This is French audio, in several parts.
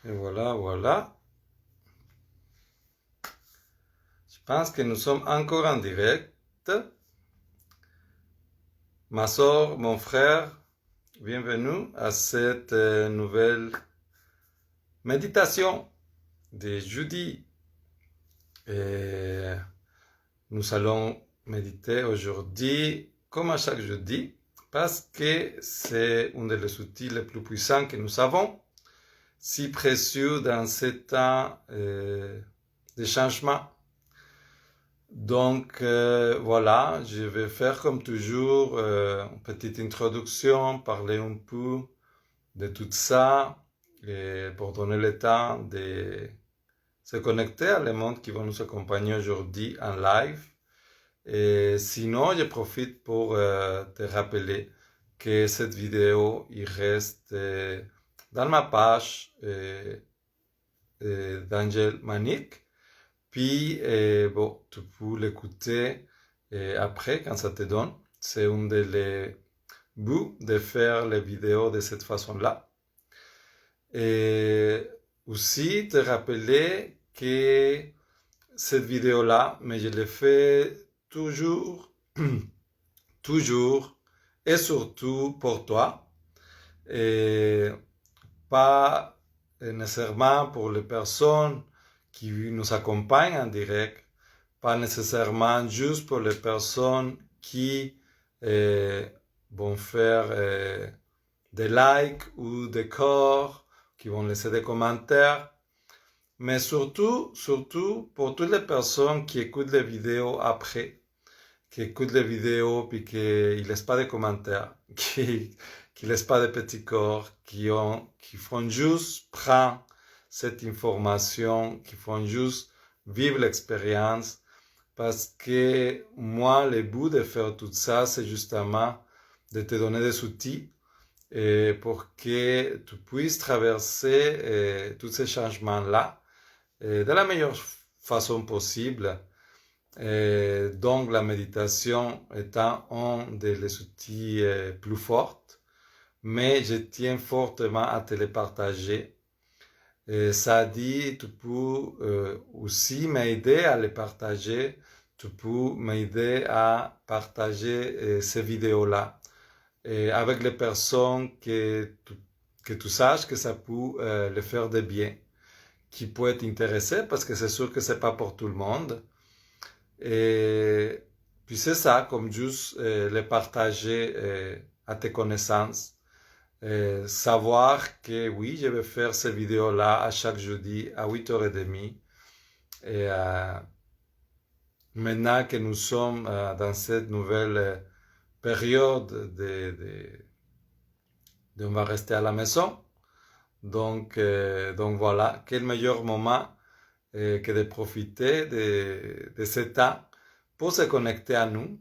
Et voilà, voilà. Je pense que nous sommes encore en direct. Ma soeur, mon frère, bienvenue à cette nouvelle méditation de jeudi. Et nous allons méditer aujourd'hui, comme à chaque jeudi, parce que c'est un des outils les plus puissants que nous avons, si précieux dans ces temps de changement. Donc voilà, je vais faire comme toujours une petite introduction, parler un peu de tout ça, et pour donner le temps de se connecter à les mondes qui vont nous accompagner aujourd'hui en live. Et sinon, je profite pour te rappeler que cette vidéo, il reste dans ma page d'Angel Manique. Puis, bon, tu peux l'écouter après, quand ça te donne. C'est un des buts de faire les vidéos de cette façon-là. Et aussi, te rappeler que cette vidéo-là, mais je l'ai fait toujours, toujours, et surtout pour toi. Et pas nécessairement pour les personnes qui nous accompagnent en direct, pas nécessairement juste pour les personnes qui euh, vont faire des likes ou des corps, qui vont laisser des commentaires, mais surtout pour toutes les personnes qui écoutent les vidéos après, qui écoutent les vidéos puis qui ne laissent pas de commentaires, qui laissent pas de petits corps, qui font juste prendre cette information, qui font juste vivre l'expérience. Parce que moi, le but de faire tout ça, c'est justement de te donner des outils pour que tu puisses traverser tous ces changements-là de la meilleure façon possible. Donc la méditation étant un des outils plus forts, mais je tiens fortement à te les partager. Ça dit, tu peux aussi m'aider à les partager, tu peux m'aider à partager ces vidéos-là avec les personnes que tu saches que ça peut les faire de bien, qui peut être intéressé, parce que c'est sûr que c'est pas pour tout le monde. Et puis c'est ça, comme juste les partager à tes connaissances. Savoir que oui, je vais faire ces vidéos-là à chaque jeudi à 8h30. Et maintenant que nous sommes dans cette nouvelle période on va rester à la maison. Donc voilà, quel meilleur moment que de profiter de ce temps pour se connecter à nous,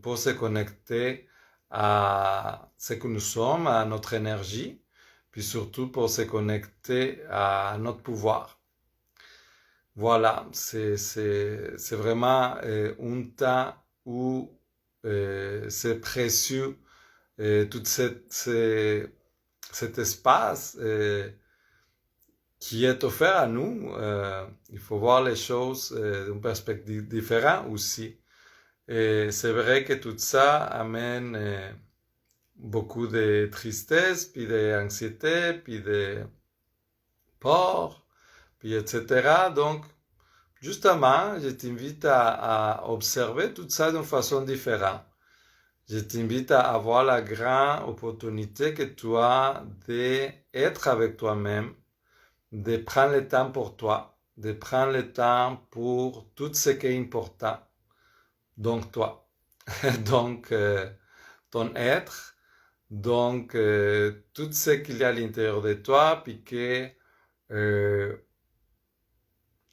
pour se connecter à ce que nous sommes, à notre énergie, puis surtout pour se connecter à notre pouvoir. Voilà, c'est vraiment un temps où c'est précieux, tout cet espace qui est offert à nous. Il faut voir les choses d'une perspective différente aussi. Et c'est vrai que tout ça amène beaucoup de tristesse, puis d'anxiété, puis de peur, puis etc. Donc, justement, je t'invite à observer tout ça d'une façon différente. Je t'invite à avoir la grande opportunité que tu as d'être avec toi-même, de prendre le temps pour toi, de prendre le temps pour tout ce qui est important. Donc toi, donc ton être, donc tout ce qu'il y a à l'intérieur de toi, puis que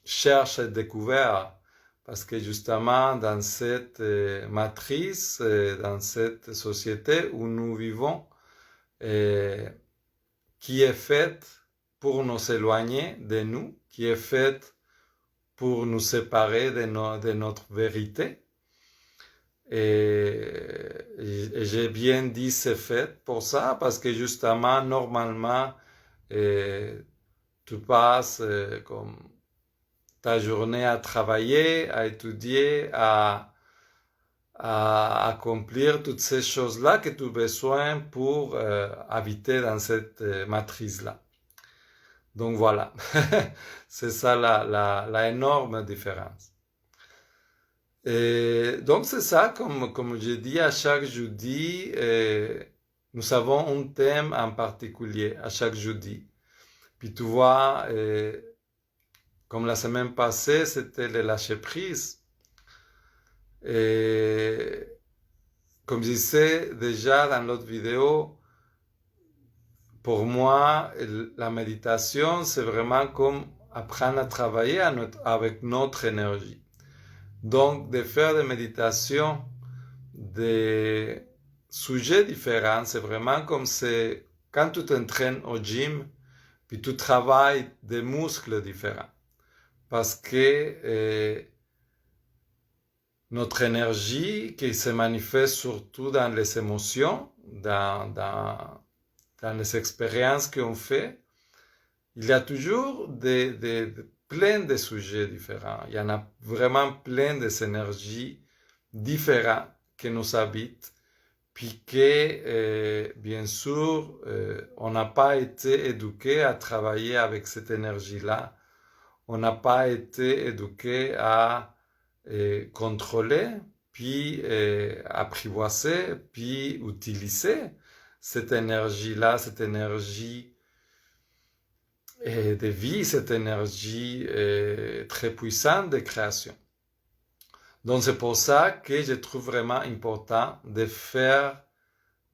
cherche à être découvert. Parce que justement, dans cette matrice, dans cette société où nous vivons, qui est faite pour nous éloigner de nous, qui est faite pour nous séparer de notre vérité. Et j'ai bien dit c'est fait pour ça, parce que justement, normalement, tu passes comme ta journée à travailler, à étudier, à accomplir toutes ces choses-là que tu as besoin pour habiter dans cette matrice-là. Donc voilà, c'est ça la énorme différence. Et donc c'est ça, comme je dis, à chaque jeudi, nous avons un thème en particulier, à chaque jeudi. Puis tu vois, comme la semaine passée, c'était le lâcher prise. Et comme je disais déjà dans l'autre vidéo, pour moi, la méditation, c'est vraiment comme apprendre à travailler avec notre énergie. Donc, de faire des méditations, des sujets différents, c'est vraiment comme c'est quand tu t'entraînes au gym, puis tu travailles des muscles différents. Parce que notre énergie, qui se manifeste surtout dans les émotions, dans les expériences qu'on fait, il y a toujours plein de sujets différents. Il y en a vraiment plein des énergies différentes qui nous habitent, puis que, bien sûr, on n'a pas été éduqué à travailler avec cette énergie-là. On n'a pas été éduqué à contrôler, puis apprivoiser, puis utiliser cette énergie-là, cette énergie de vie, cette énergie très puissante de création. Donc c'est pour ça que je trouve vraiment important de faire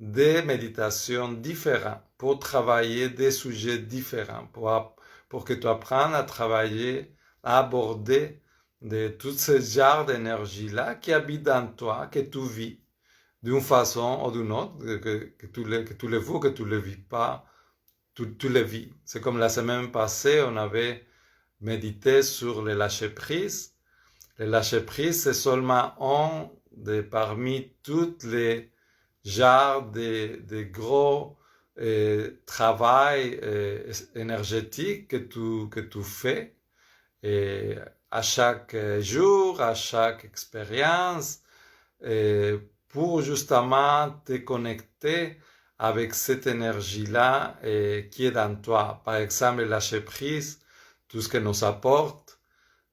des méditations différentes pour travailler des sujets différents, pour que tu apprennes à travailler, à aborder de tous ces genres d'énergie-là qui habitent dans toi, que tu vis d'une façon ou d'une autre, que tu le vis ou que tu ne le vis pas, tu le vis. C'est comme la semaine passée, on avait médité sur le lâcher-prise. Le lâcher-prise, c'est seulement un parmi toutes les genres de gros travail énergétique que tu fais. Et à chaque jour, à chaque expérience, pour justement te connecter avec cette énergie-là qui est dans toi. Par exemple, lâcher prise, tout ce que nous apporte,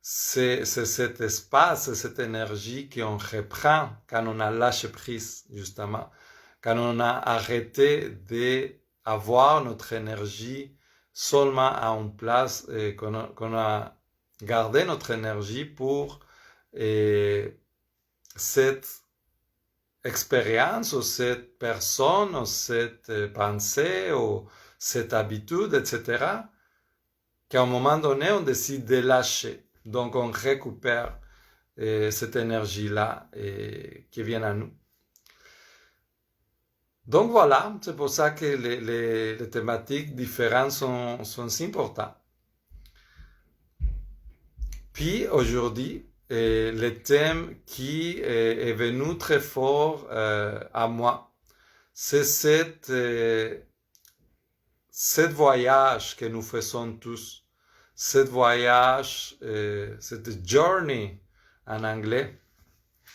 c'est cet espace, c'est cette énergie qu'on reprend quand on a lâché prise, justement. Quand on a arrêté d'avoir notre énergie seulement à une place, qu'on a garder notre énergie pour cette expérience ou cette personne ou cette pensée ou cette habitude, etc., qu'à un moment donné, on décide de lâcher. Donc, on récupère cette énergie-là qui vient à nous. Donc, voilà, c'est pour ça que les thématiques différentes sont si importantes. Puis aujourd'hui, le thème qui est venu très fort à moi, c'est cette voyage que nous faisons tous, cette voyage, cette journey en anglais,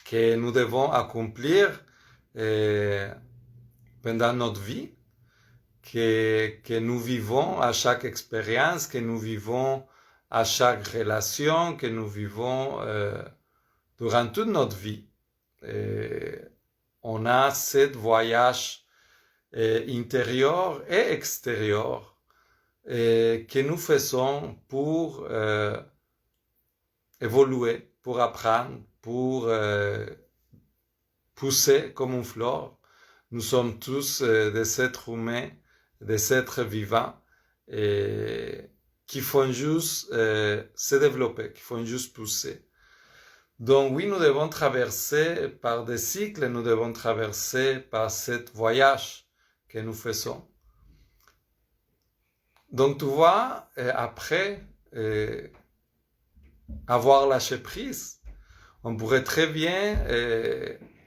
que nous devons accomplir pendant notre vie, que nous vivons à chaque expérience, que nous vivons à chaque relation que nous vivons durant toute notre vie. On a ce voyage intérieur et extérieur que nous faisons pour évoluer, pour apprendre, pour pousser comme une fleur. Nous sommes tous des êtres humains, des êtres vivants qui font juste se développer, qui font juste pousser. Donc oui, nous devons traverser par des cycles, nous devons traverser par ce voyage que nous faisons. Donc tu vois, après avoir lâché prise, on pourrait très bien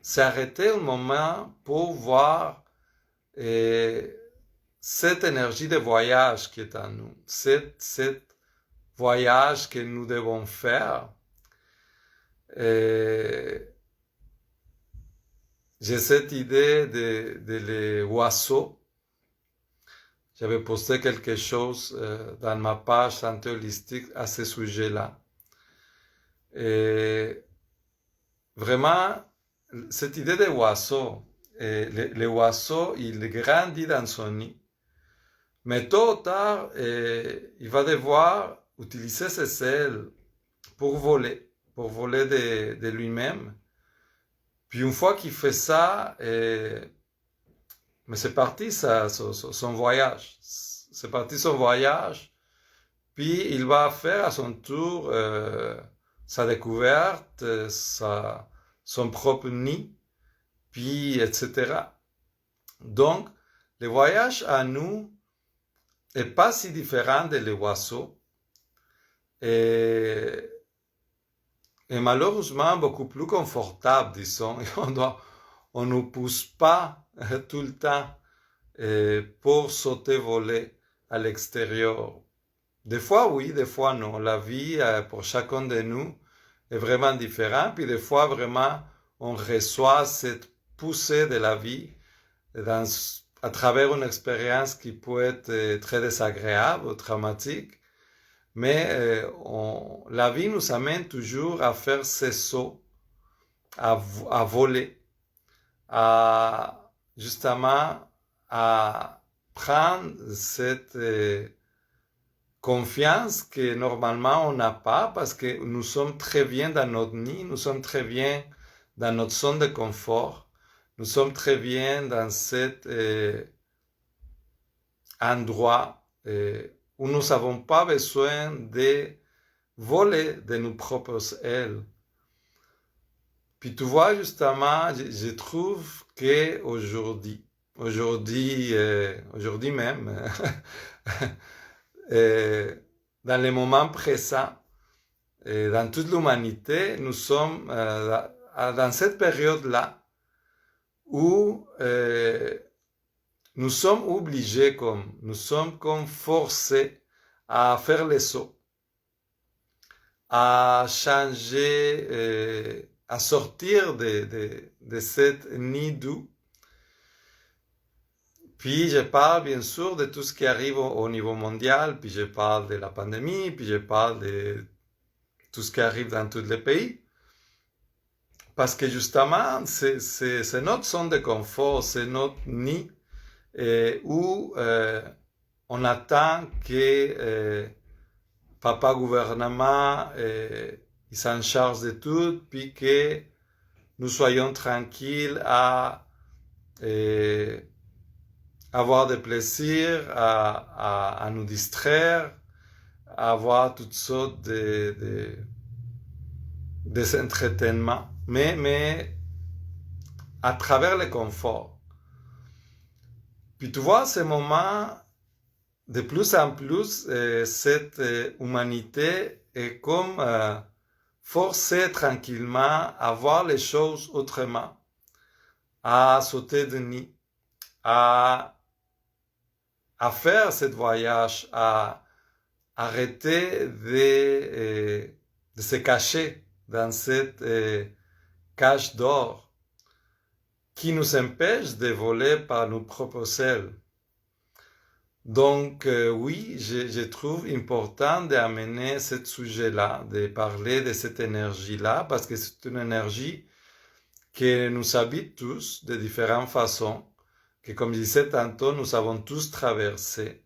s'arrêter un moment pour voir cette énergie de voyage qui est en nous, cette voyage que nous devons faire. Et j'ai cette idée de les oiseaux. J'avais posté quelque chose dans ma page santé holistique à ce sujet-là. Et vraiment, cette idée des oiseaux, les oiseaux, il grandit dans son nid. Mais tôt ou tard, il va devoir utiliser ses ailes pour voler de lui-même. Puis une fois qu'il fait ça, mais c'est parti son voyage. C'est parti son voyage. Puis il va faire à son tour sa découverte, son propre nid, puis etc. Donc, le voyage à nous est pas si différent de les oiseaux. Et malheureusement beaucoup plus confortable, disons. On ne nous pousse pas tout le temps pour sauter, voler à l'extérieur. Des fois oui, des fois non. La vie pour chacun de nous est vraiment différente. Puis des fois vraiment on reçoit cette poussée de la vie à travers une expérience qui peut être très désagréable ou traumatique. Mais la vie nous amène toujours à faire ces sauts, à voler, justement à prendre cette confiance que normalement on n'a pas parce que nous sommes très bien dans notre nid, nous sommes très bien dans notre zone de confort, nous sommes très bien dans cet endroit où nous n'avons pas besoin de voler de nos propres ailes. Puis tu vois, justement, je trouve qu'aujourd'hui même, dans les moments présents, dans toute l'humanité, nous sommes dans cette période-là où nous sommes obligés, nous sommes comme forcés à faire les sauts, à changer, à sortir de cette nid doux. Puis je parle bien sûr de tout ce qui arrive au niveau mondial, puis je parle de la pandémie, puis je parle de tout ce qui arrive dans tous les pays. Parce que justement, c'est notre zone de confort, c'est notre nid où on attend que papa gouvernement il s'en charge de tout, puis que nous soyons tranquilles à avoir des plaisirs, à nous distraire, à avoir toutes sortes des entretenements, mais à travers le confort. Puis tu vois, ces moments, de plus en plus, cette humanité est comme forcée tranquillement à voir les choses autrement, à sauter de nid, à faire ce voyage, à arrêter de se cacher dans cette cage d'or qui nous empêche de voler par nos propres ailes. Donc oui, je trouve important d'amener ce sujet-là, de parler de cette énergie-là, parce que c'est une énergie qui nous habite tous de différentes façons, que comme je disais tantôt, nous avons tous traversé.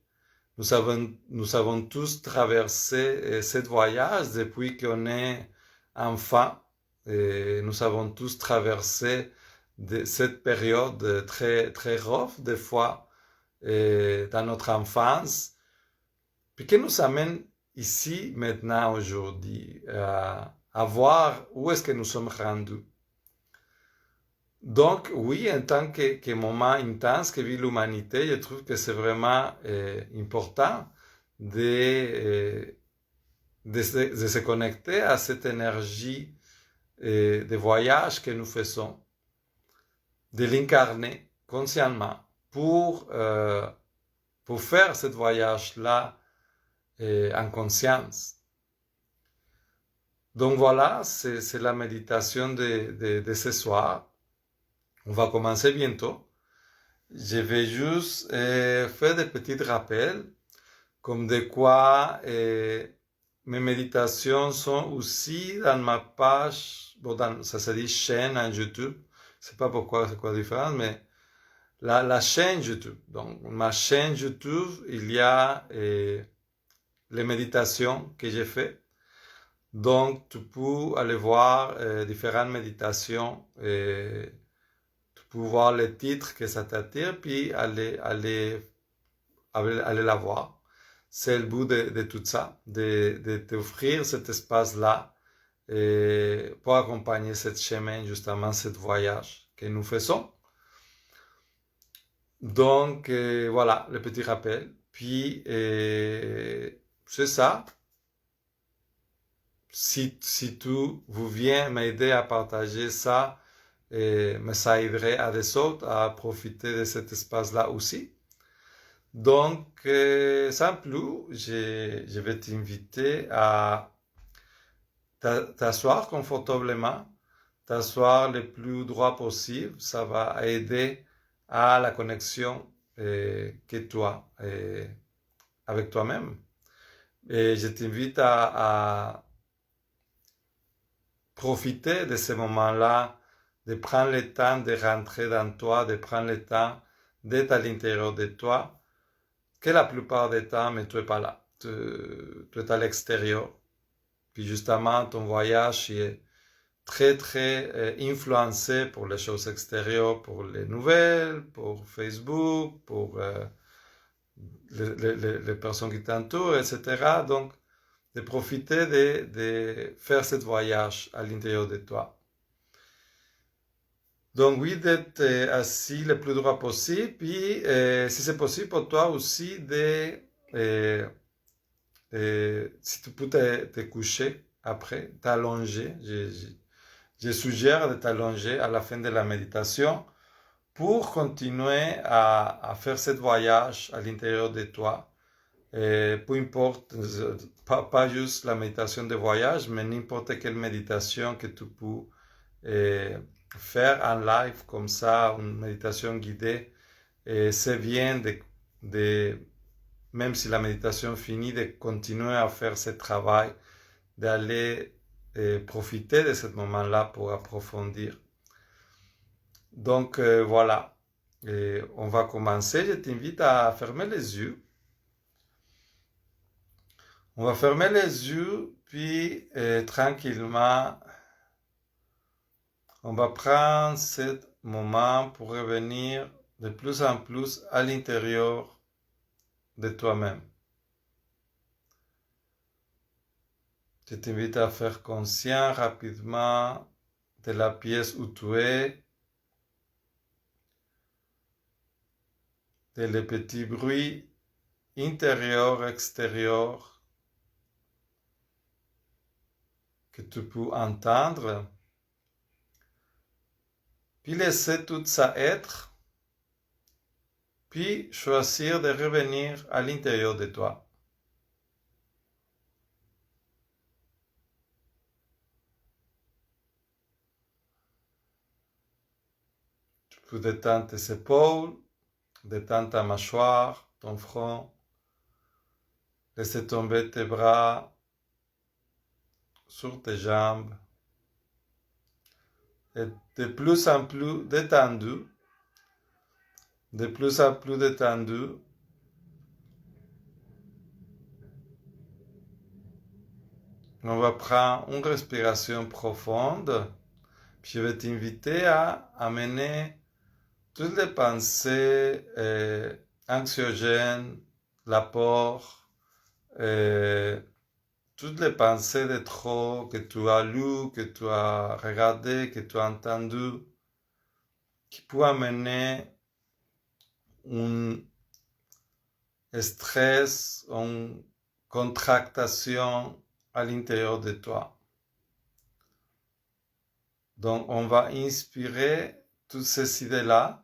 Nous avons tous traversé ce voyage depuis qu'on est enfant. Et nous avons tous traversé cette période très, très rough, des fois, dans notre enfance, puis qui nous amène ici, maintenant, aujourd'hui, à voir où est-ce que nous sommes rendus. Donc, oui, en tant que moment intense que vit l'humanité, je trouve que c'est vraiment important de se connecter à cette énergie de voyage que nous faisons, de l'incarner consciemment pour pour faire ce voyage-là en conscience. Donc voilà, c'est la méditation de ce soir. On va commencer bientôt. Je vais juste faire des petits rappels, comme de quoi mes méditations sont aussi dans ma page, bon, ça se dit chaîne en YouTube. Je sais pas pourquoi, c'est quoi la différence, mais la chaîne YouTube. Donc, ma chaîne YouTube, il y a les méditations que j'ai fait. Donc, tu peux aller voir différentes méditations. Tu peux voir les titres que ça t'attire, puis aller la voir. C'est le but de tout ça, de t'offrir cet espace-là pour accompagner ce chemin, justement, ce voyage que nous faisons. Donc, voilà, le petit rappel. Puis, c'est ça. Si tu vous viens m'aider à partager ça, mais ça aiderait à des autres à profiter de cet espace-là aussi. Donc, sans plus, je vais t'inviter à t'asseoir confortablement, t'asseoir le plus droit possible. Ça va aider à la connexion que tu as avec toi-même. Et je t'invite à profiter de ce moment-là, de prendre le temps de rentrer dans toi, de prendre le temps d'être à l'intérieur de toi, que la plupart du temps, mais tu n'es pas là. Tu es à l'extérieur. Puis justement, ton voyage est très, très influencé pour les choses extérieures, pour les nouvelles, pour Facebook, pour les personnes qui t'entourent, etc. Donc, de profiter de faire ce voyage à l'intérieur de toi. Donc oui, d'être assis le plus droit possible, puis si c'est possible pour toi aussi si tu peux te coucher après, t'allonger. Je suggère de t'allonger à la fin de la méditation pour continuer à faire ce voyage à l'intérieur de toi. Peu importe, pas juste la méditation de voyage, mais n'importe quelle méditation que tu peux faire en live comme ça, une méditation guidée. C'est bien même si la méditation finit, de continuer à faire ce travail, d'aller profiter de ce moment-là pour approfondir. Donc voilà, on va commencer. Je t'invite à fermer les yeux. On va fermer les yeux, puis tranquillement, on va prendre ce moment pour revenir de plus en plus à l'intérieur de toi-même. Je t'invite à faire conscient rapidement de la pièce où tu es, de les petits bruits intérieurs, extérieurs que tu peux entendre, puis laisser tout ça être, puis choisir de revenir à l'intérieur de toi. Tu peux détendre tes épaules, détendre ta mâchoire, ton front, laisser tomber tes bras sur tes jambes, et de plus en plus détendu, de plus en plus détendu. On va prendre une respiration profonde, puis je vais t'inviter à amener toutes les pensées anxiogènes, la peur, toutes les pensées de trop que tu as lues, que tu as regardées, que tu as entendues, qui peuvent amener un stress, une contractation à l'intérieur de toi. Donc, on va inspirer toutes ces idées-là.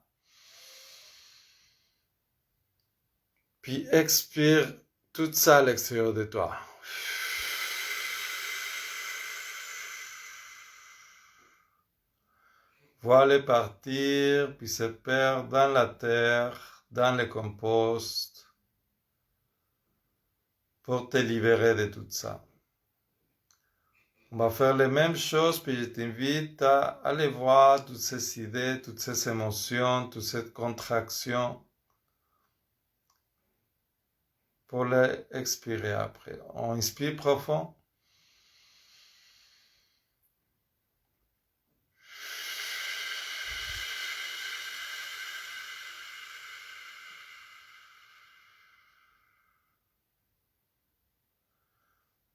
Puis expire tout ça à l'extérieur de toi. Vois-les partir, puis se perdre dans la terre, dans le compost, pour te libérer de tout ça. On va faire les mêmes choses, puis je t'invite à aller voir toutes ces idées, toutes ces émotions, toute cette contraction, pour les expirer après. On inspire profond.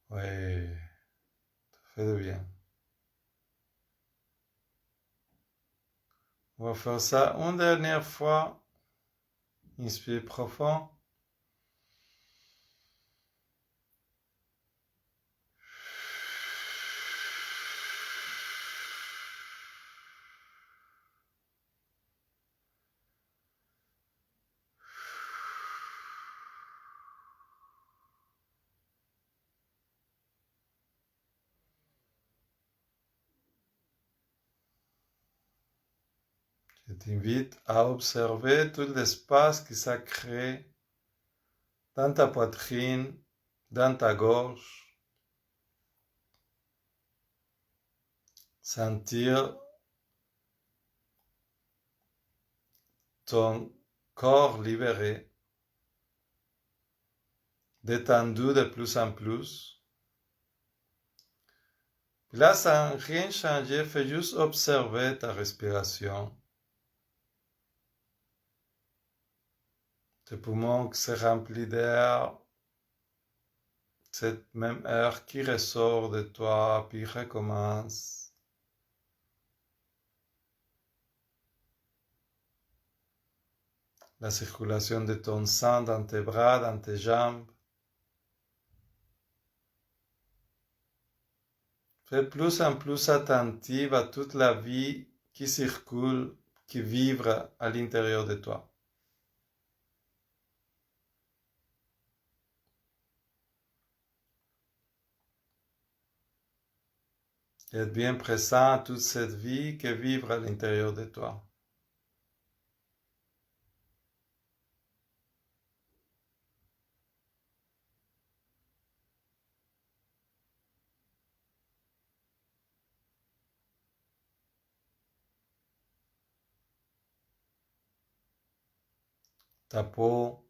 Oui, ça fait du bien. On va faire ça une dernière fois. Inspire profond. Je t'invite à observer tout l'espace qui s'est créé dans ta poitrine, dans ta gorge. Sentir ton corps libéré, détendu de plus en plus. Puis là, sans rien changer, fais juste observer ta respiration. Tes poumons qui se remplissent d'air, cette même air qui ressort de toi, puis recommence. La circulation de ton sang dans tes bras, dans tes jambes. Fais plus en plus attentive à toute la vie qui circule, qui vibre à l'intérieur de toi. Et être bien présent à toute cette vie qui vibre à l'intérieur de toi. Ta peau,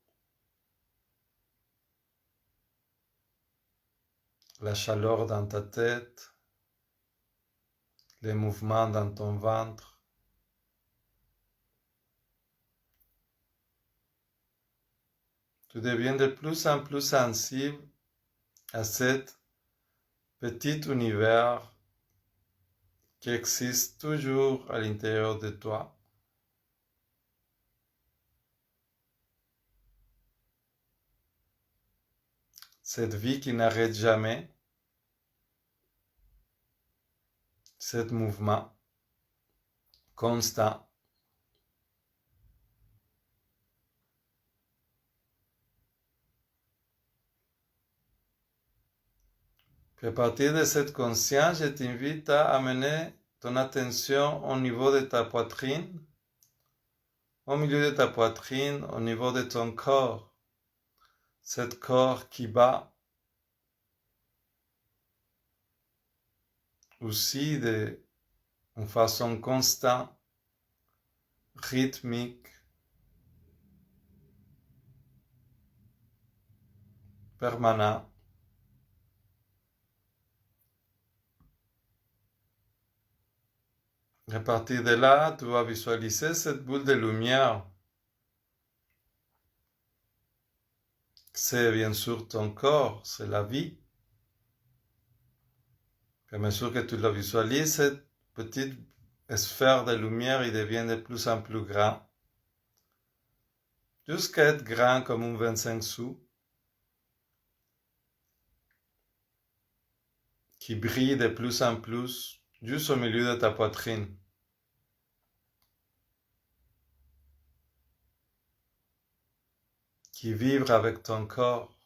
la chaleur dans ta tête, les mouvements dans ton ventre. Tu deviens de plus en plus sensible à cet petit univers qui existe toujours à l'intérieur de toi. Cette vie qui n'arrête jamais, ce mouvement constant. Puis à partir de cette conscience, je t'invite à amener ton attention au niveau de ta poitrine, au milieu de ta poitrine, au niveau de ton corps. Cet corps qui bat aussi de façon constante, rythmique, permanente. À partir de là, tu vas visualiser cette boule de lumière. C'est bien sûr ton corps, c'est la vie. Et à mesure que tu la visualises, cette petite sphère de lumière, il devient de plus en plus grand. Jusqu'à être grand comme un 25 sous. Qui brille de plus en plus, juste au milieu de ta poitrine. qui vibre avec ton corps,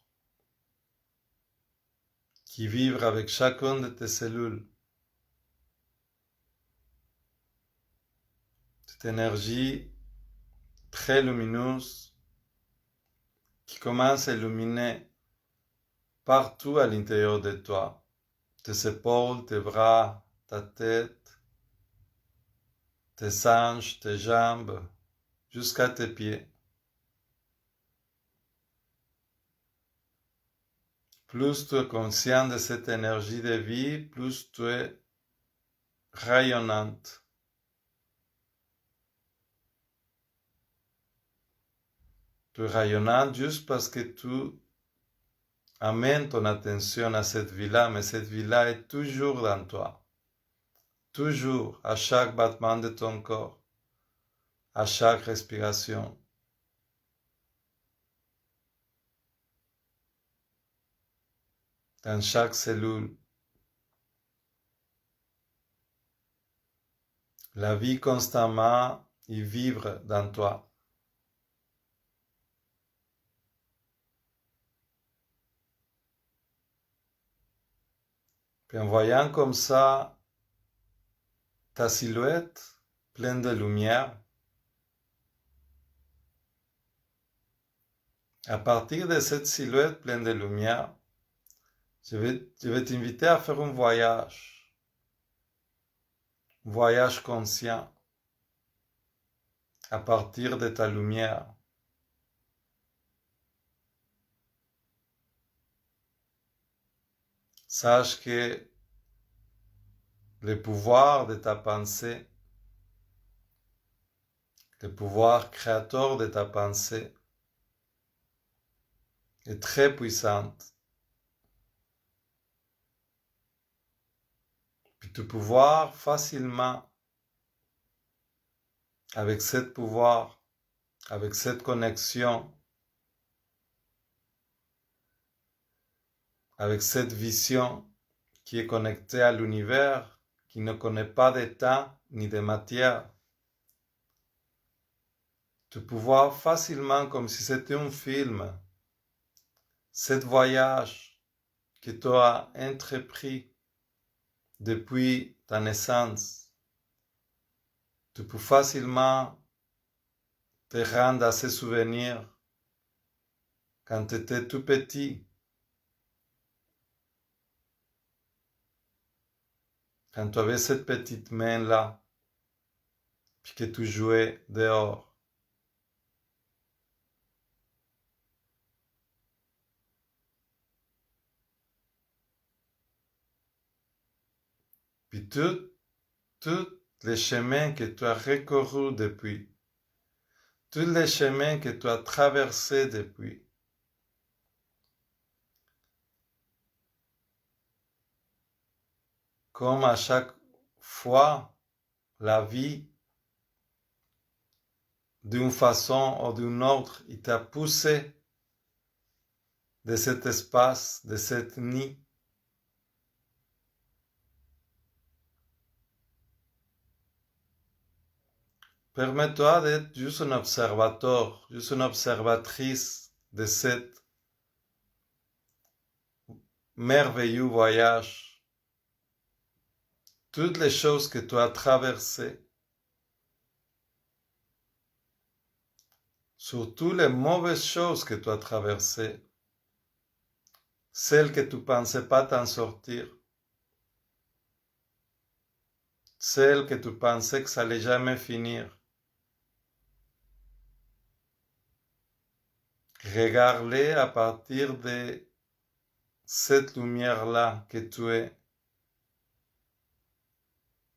qui vibre avec chacune de tes cellules. Cette énergie très lumineuse qui commence à illuminer partout à l'intérieur de toi, tes épaules, tes bras, ta tête, tes hanches, tes jambes, jusqu'à tes pieds. Plus tu es conscient de cette énergie de vie, plus tu es rayonnante. Tu es rayonnante juste parce que tu amènes ton attention à cette vie-là, mais cette vie-là est toujours dans toi. Toujours, à chaque battement de ton corps, à chaque respiration. Dans chaque cellule. La vie constamment y vibre dans toi. Puis en voyant comme ça ta silhouette pleine de lumière, à partir de cette silhouette pleine de lumière, je vais t'inviter à faire un voyage conscient, à partir de ta lumière. Sache que le pouvoir de ta pensée, le pouvoir créateur de ta pensée est très puissant. Puis tu pouvoir facilement, avec ce pouvoir, avec cette connexion, avec cette vision qui est connectée à l'univers, qui ne connaît pas de temps ni de matière, tu pouvoir facilement, comme si c'était un film, ce voyage que tu as entrepris depuis ta naissance, tu peux facilement te rendre à ces souvenirs quand tu étais tout petit, quand tu avais cette petite main-là, puis que tu jouais dehors. Puis tous les chemins que tu as recorrus depuis, tous les chemins que tu as traversés depuis, comme à chaque fois la vie, d'une façon ou d'une autre, il t'a poussé de cet espace, de cette nid. Permets-toi d'être juste un observateur, juste une observatrice de cet merveilleux voyage. Toutes les choses que tu as traversées, surtout les mauvaises choses que tu as traversées, celles que tu ne pensais pas t'en sortir, celles que tu pensais que ça allait jamais finir. Regarde-les à partir de cette lumière-là que tu es,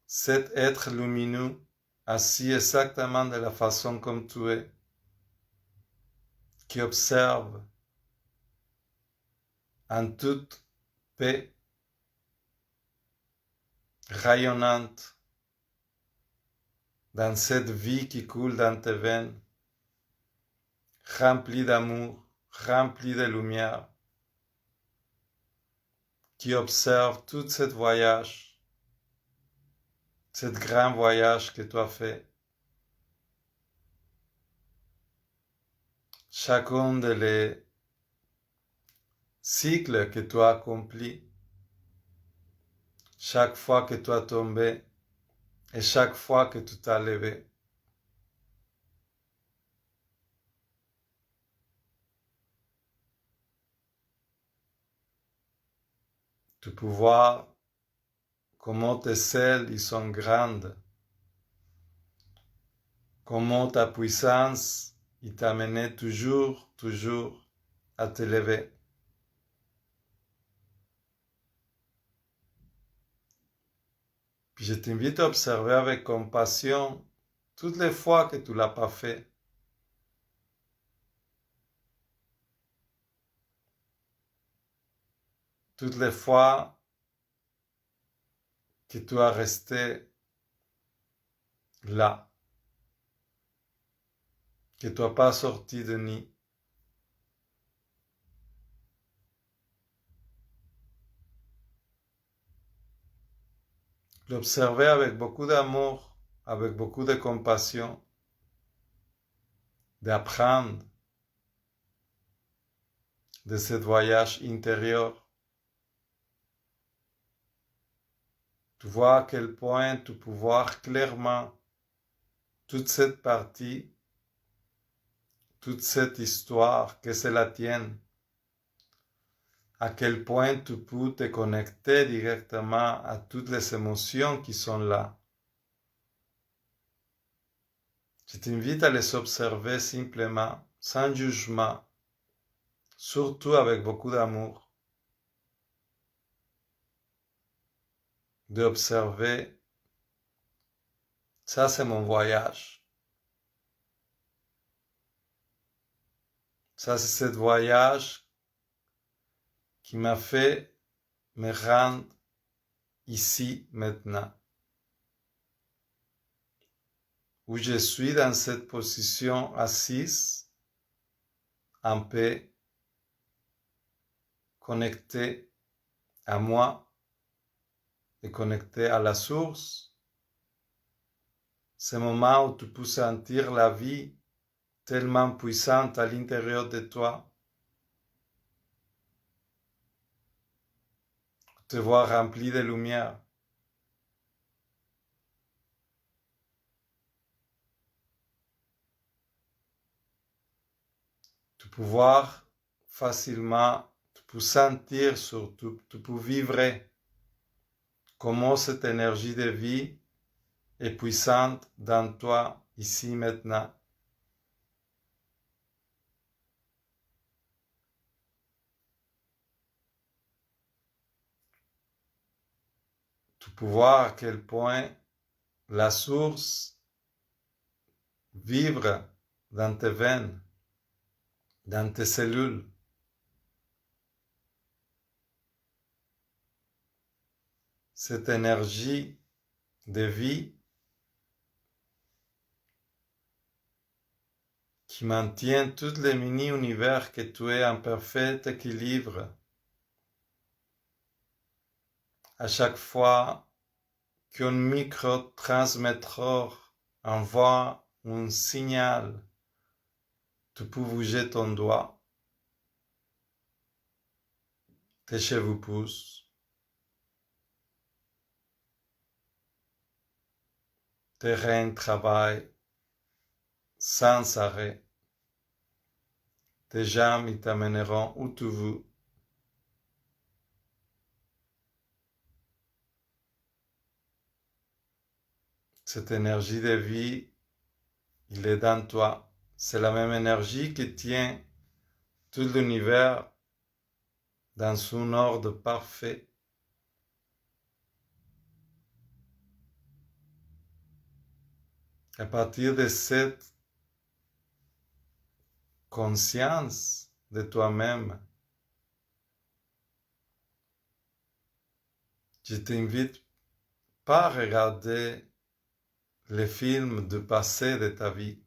cet être lumineux, assis exactement de la façon comme tu es, qui observe en toute paix, rayonnante, dans cette vie qui coule dans tes veines, remplie d'amour, remplie de lumière, qui observe tout ce voyage, ce grand voyage que tu as fait. chacun des cycles que tu as accomplis, chaque fois que tu as tombé et chaque fois que tu t'as levé. Tu peux voir comment tes ailes ils sont grandes, comment ta puissance il t'a mené toujours à te lever. Puis je t'invite à observer avec compassion toutes les fois que tu ne l'as pas fait. Toutes les fois que tu as resté là, que tu n'as pas sorti de nid. L'observer avec beaucoup d'amour, avec beaucoup de compassion, d'apprendre de ce voyage intérieur. Tu vois à quel point tu peux voir clairement toute cette partie, toute cette histoire, que c'est la tienne. À quel point tu peux te connecter directement à toutes les émotions qui sont là. Je t'invite à les observer simplement, sans jugement, surtout avec beaucoup d'amour. D'observer, ça c'est mon voyage. Ça c'est ce voyage qui m'a fait me rendre ici maintenant. Où je suis dans cette position assise, en paix, connecté à moi et connecté à la source. Ce moment où tu peux sentir la vie tellement puissante à l'intérieur de toi, te voir rempli de lumière. Tu peux voir facilement, tu peux sentir surtout, tu peux vivre comment cette énergie de vie est puissante dans toi, ici, maintenant. Tu peux voir à quel point la source vibre dans tes veines, dans tes cellules. Cette énergie de vie qui maintient tous les mini-univers que tu es en parfait équilibre. À chaque fois qu'un micro-transmetteur envoie un signal, tu peux bouger ton doigt, tes cheveux poussent, tes reins travaillent sans arrêt, tes jambes t'amèneront où tu veux. Cette énergie de vie, il est dans toi. C'est la même énergie qui tient tout l'univers dans son ordre parfait. À partir de cette conscience de toi-même, je t'invite pas à regarder les films du passé de ta vie.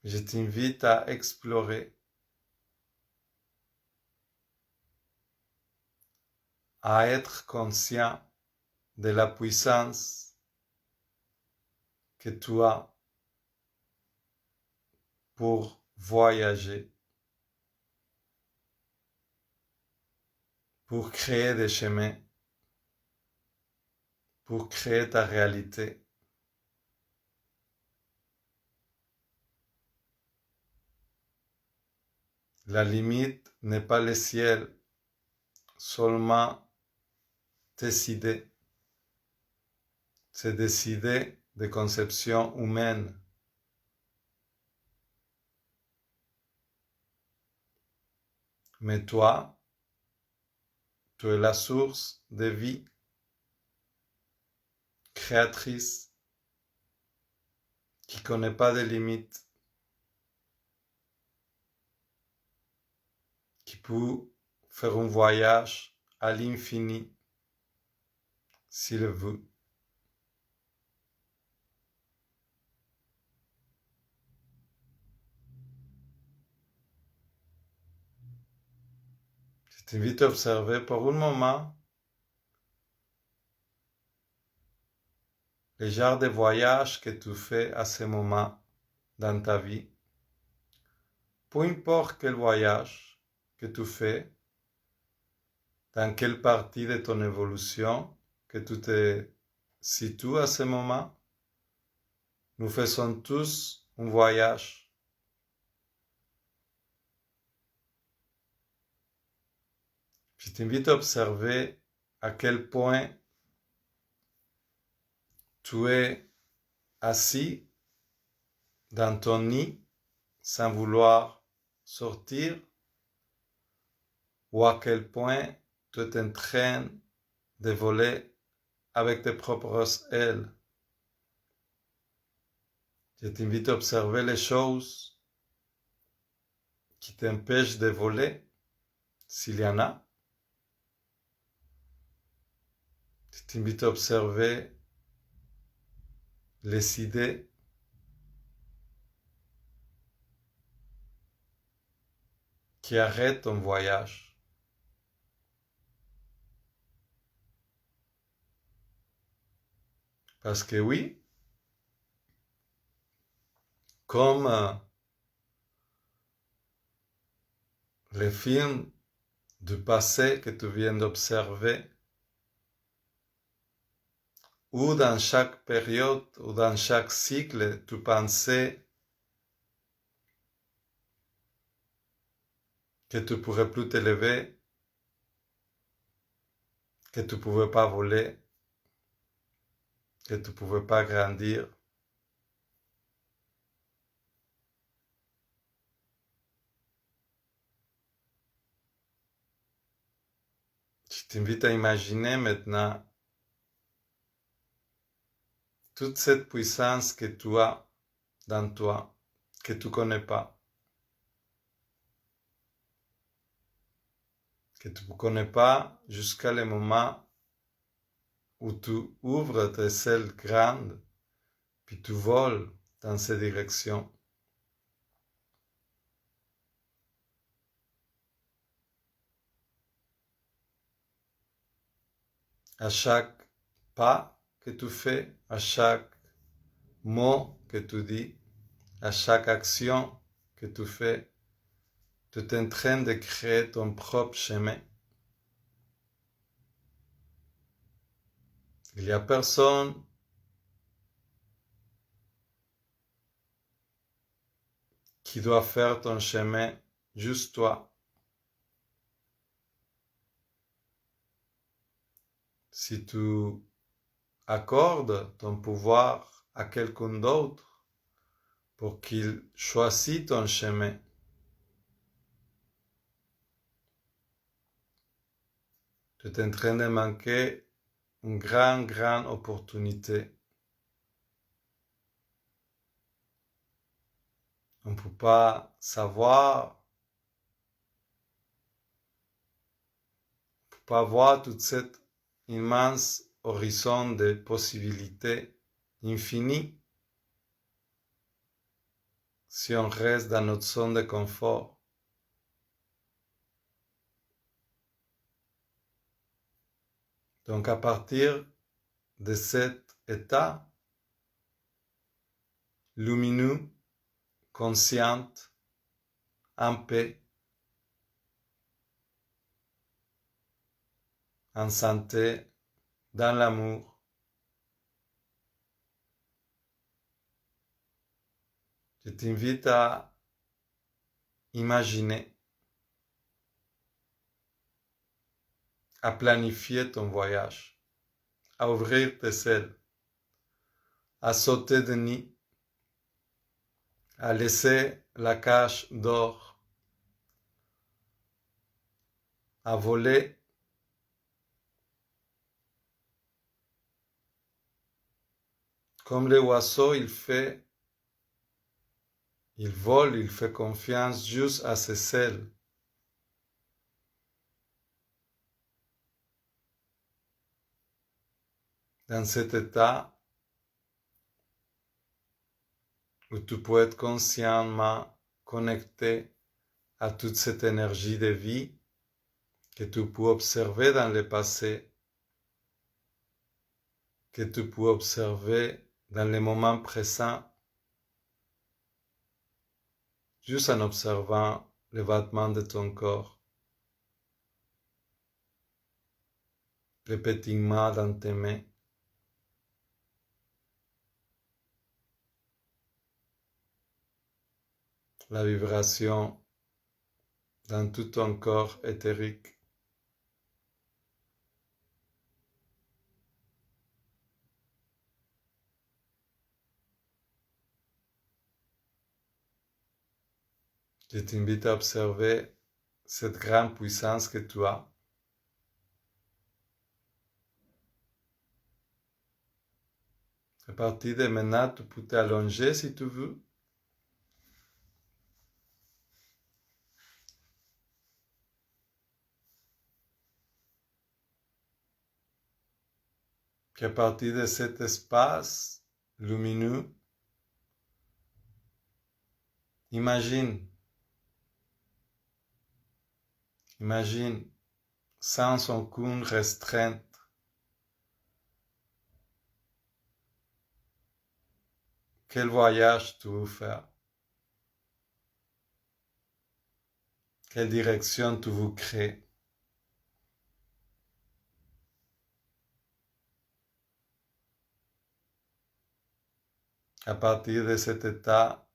Je t'invite à explorer, à être conscient de la puissance que tu as pour voyager, pour créer des chemins, pour créer ta réalité. La limite n'est pas le ciel, seulement tes idées. C'est des idées de conception humaine. Mais toi, tu es la source de vie, créatrice, qui ne connaît pas de limites, qui peut faire un voyage à l'infini, s'il veut. Je t'invite à observer pour un moment le genre de voyage que tu fais à ce moment dans ta vie. Peu importe quel voyage que tu fais, dans quelle partie de ton évolution que tu te situes à ce moment, nous faisons tous un voyage. Je t'invite à observer à quel point tu es assis dans ton nid sans vouloir sortir, ou à quel point tu es en train de voler avec tes propres ailes. Je t'invite à observer les choses qui t'empêchent de voler, s'il y en a. Je t'invite à observer les idées qui arrêtent ton voyage. Parce que oui, comme les films du passé que tu viens d'observer, ou dans chaque période, ou dans chaque cycle, tu pensais que tu ne pourrais plus t'élever, que tu ne pouvais pas voler, que tu ne pouvais pas grandir. Je t'invite à imaginer maintenant toute cette puissance que tu as dans toi, que tu ne connais pas, que tu ne connais pas jusqu'à le moment où tu ouvres tes ailes grandes, puis tu voles dans ces directions. À chaque pas que tu fais, à chaque mot que tu dis, à chaque action que tu fais, tu es en train de créer ton propre chemin. Il n'y a personne qui doit faire ton chemin, juste toi. Si tu accordes ton pouvoir à quelqu'un d'autre pour qu'il choisisse ton chemin, tu es en train de manquer une grande opportunité. On ne peut pas savoir, on ne peut pas voir toute cette immense horizon de possibilités infinies si on reste dans notre zone de confort. Donc à partir de cet état lumineux consciente, en paix, en santé, dans l'amour. Je t'invite à imaginer, à planifier ton voyage, à ouvrir tes ailes, à sauter de nid, à laisser la cage d'or, à voler comme les oiseaux, il vole, il fait confiance juste à ses ailes. Dans cet état où tu peux être consciemment connecté à toute cette énergie de vie que tu peux observer dans le passé, que tu peux observer dans le moment présent, juste en observant les battements de ton corps, les pétillements dans tes mains, la vibration dans tout ton corps éthérique. Je t'invite à observer cette grande puissance que tu as. À partir de maintenant, tu peux t'allonger si tu veux. Qu'à partir de cet espace lumineux, imagine sans aucune restreinte, quel voyage tu veux faire, quelle direction tu veux créer. À partir de cet état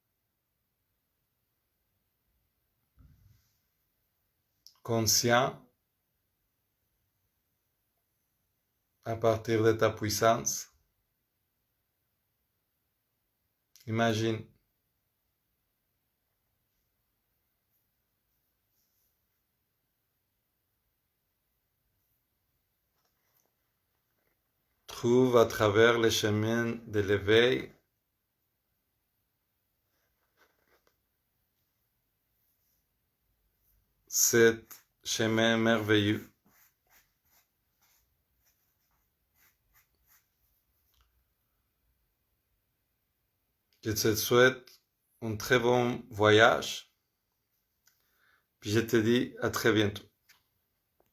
conscient, à partir de ta puissance, imagine trouve à travers les chemins de l'éveil cet chemin merveilleux. Je te souhaite un très bon voyage, puis je te dis à très bientôt.